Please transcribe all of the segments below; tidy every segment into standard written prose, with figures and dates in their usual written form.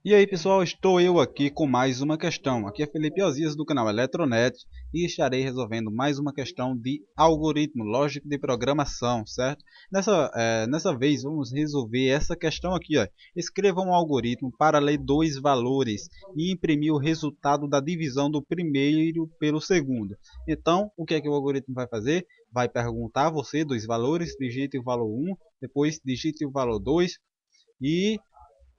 E aí pessoal, estou eu aqui com mais uma questão. Aqui é Felipe Osias do canal Eletronet e estarei resolvendo mais uma questão de algoritmo, lógica de programação, certo? Nessa vez vamos resolver essa questão aqui. Ó. Escreva um algoritmo para ler dois valores e imprimir o resultado da divisão do primeiro pelo segundo. Então, o que é que o algoritmo vai fazer? Vai perguntar a você dois valores, digite o valor 1, depois digite o valor 2 e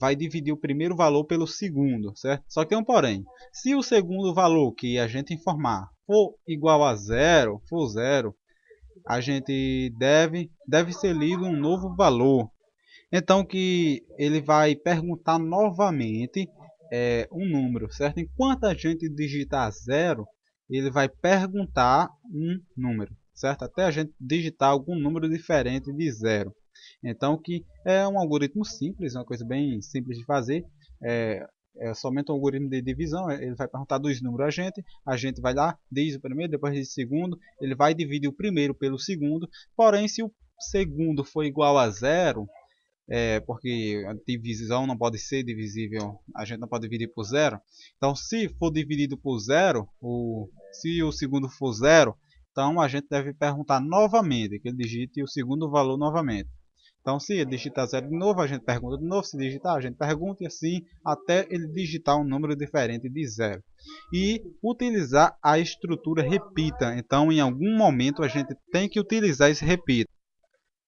vai dividir o primeiro valor pelo segundo, certo? Só que tem um porém. Se o segundo valor que a gente informar for igual a zero, for zero, a gente deve ser lido um novo valor. Então que ele vai perguntar novamente um número, certo? Enquanto a gente digitar zero, ele vai perguntar um número, certo? Até a gente digitar algum número diferente de zero. Então que é um algoritmo simples, uma coisa bem simples de fazer. É, é somente um algoritmo de divisão. Ele vai perguntar dois números a gente vai lá, diz o primeiro, depois diz o segundo, ele vai dividir o primeiro pelo segundo. Porém, se o segundo for igual a zero, porque a divisão não pode ser divisível, a gente não pode dividir por zero. Então, se for dividido por zero, se o segundo for zero, então a gente deve perguntar novamente, que ele digite o segundo valor novamente. Então, se ele digitar zero de novo, a gente pergunta de novo. Se digitar, a gente pergunta e assim até ele digitar um número diferente de zero. E utilizar a estrutura repita. Então, em algum momento, a gente tem que utilizar esse repita.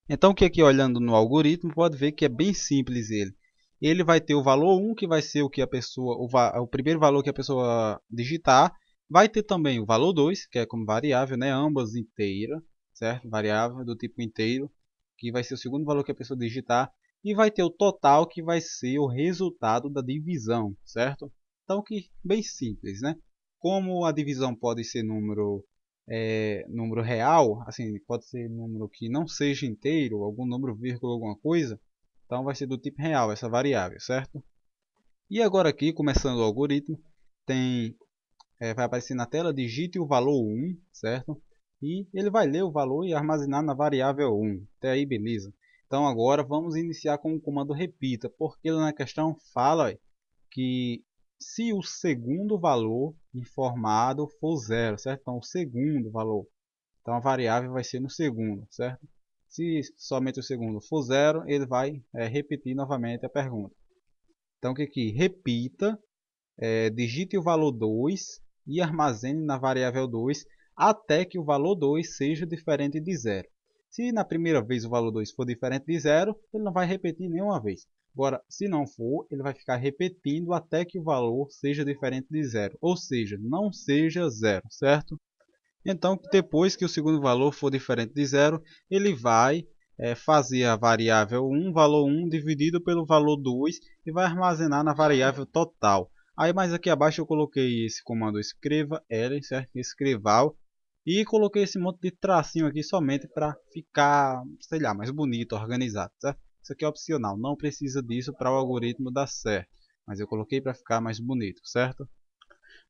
Então, o que aqui olhando no algoritmo, pode ver que é bem simples ele. Ele vai ter o valor 1, que vai ser o que a pessoa, o primeiro valor que a pessoa digitar. Vai ter também o valor 2, que é como variável, né? Ambas inteiras, certo? Variável do tipo inteiro, que vai ser o segundo valor que a pessoa digitar. E vai ter o total, que vai ser o resultado da divisão, certo? Então, que bem simples, né? Como a divisão pode ser número real, assim, pode ser número que não seja inteiro, algum número, vírgula, alguma coisa, então vai ser do tipo real essa variável, certo? E agora aqui, começando o algoritmo, vai aparecer na tela, digite o valor 1, certo? E ele vai ler o valor e armazenar na variável 1. Até aí, beleza. Então agora vamos iniciar com o comando repita, porque na questão fala que se o segundo valor informado for zero, certo? Então o segundo valor. Então a variável vai ser no segundo, certo? Se somente o segundo for zero, ele vai repetir novamente a pergunta. Então o que aqui? Repita, digite o valor 2 e armazene na variável 2 até que o valor 2 seja diferente de zero. Se na primeira vez o valor 2 for diferente de zero, ele não vai repetir nenhuma vez. Agora, se não for, ele vai ficar repetindo até que o valor seja diferente de zero, ou seja, não seja zero, certo? Então, depois que o segundo valor for diferente de zero, ele vai fazer a variável 1, valor 1 dividido pelo valor 2 e vai armazenar na variável total. Aí mais aqui abaixo eu coloquei esse comando escreva L, certo? Escreval, e coloquei esse monte de tracinho aqui somente para ficar, sei lá, mais bonito, organizado, certo? Isso aqui é opcional, não precisa disso para o algoritmo dar certo, mas eu coloquei para ficar mais bonito, certo?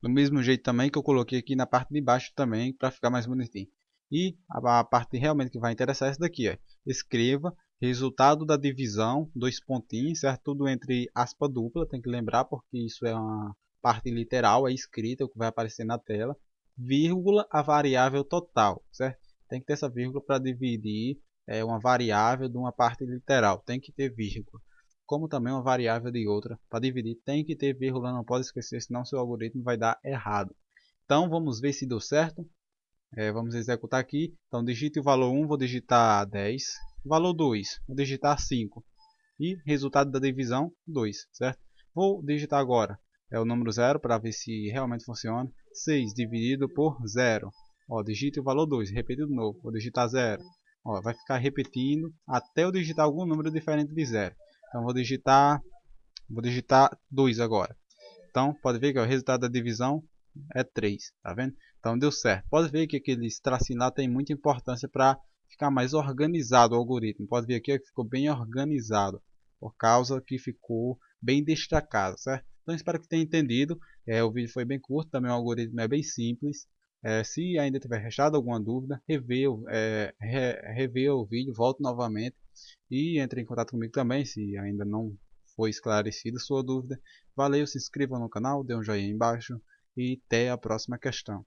Do mesmo jeito também que eu coloquei aqui na parte de baixo também para ficar mais bonitinho. E a parte realmente que vai interessar é essa daqui, ó. Escreva resultado da divisão, dois pontinhos, certo? Tudo entre aspa dupla, tem que lembrar porque isso é uma parte literal, é escrita, o que vai aparecer na tela, vírgula a variável total, certo? Tem que ter essa vírgula para dividir uma variável de uma parte literal, tem que ter vírgula como também uma variável de outra. Para dividir tem que ter vírgula, não pode esquecer, senão seu algoritmo vai dar errado. Então vamos ver se deu certo. Vamos executar aqui. Então digite o valor 1, vou digitar 10. Valor 2, vou digitar 5. E resultado da divisão, 2, certo? Vou digitar agora o número 0 para ver se realmente funciona. 6 dividido por 0. Ó, digite o valor 2, repetido de novo. Vou digitar 0. Ó, vai ficar repetindo até eu digitar algum número diferente de 0. Então vou digitar 2 agora. Então pode ver que o resultado da divisão é 3, tá vendo? Então deu certo. Pode ver que aquele tracinho lá tem muita importância para ficar mais organizado o algoritmo. Pode ver aqui que ficou bem organizado, por causa que ficou bem destacado, certo? Então espero que tenha entendido. O vídeo foi bem curto, também o algoritmo é bem simples. Se ainda tiver restado alguma dúvida, rever o vídeo, volte novamente e entre em contato comigo também, se ainda não foi esclarecida sua dúvida. Valeu, se inscreva no canal, dê um joinha aí embaixo e até a próxima questão.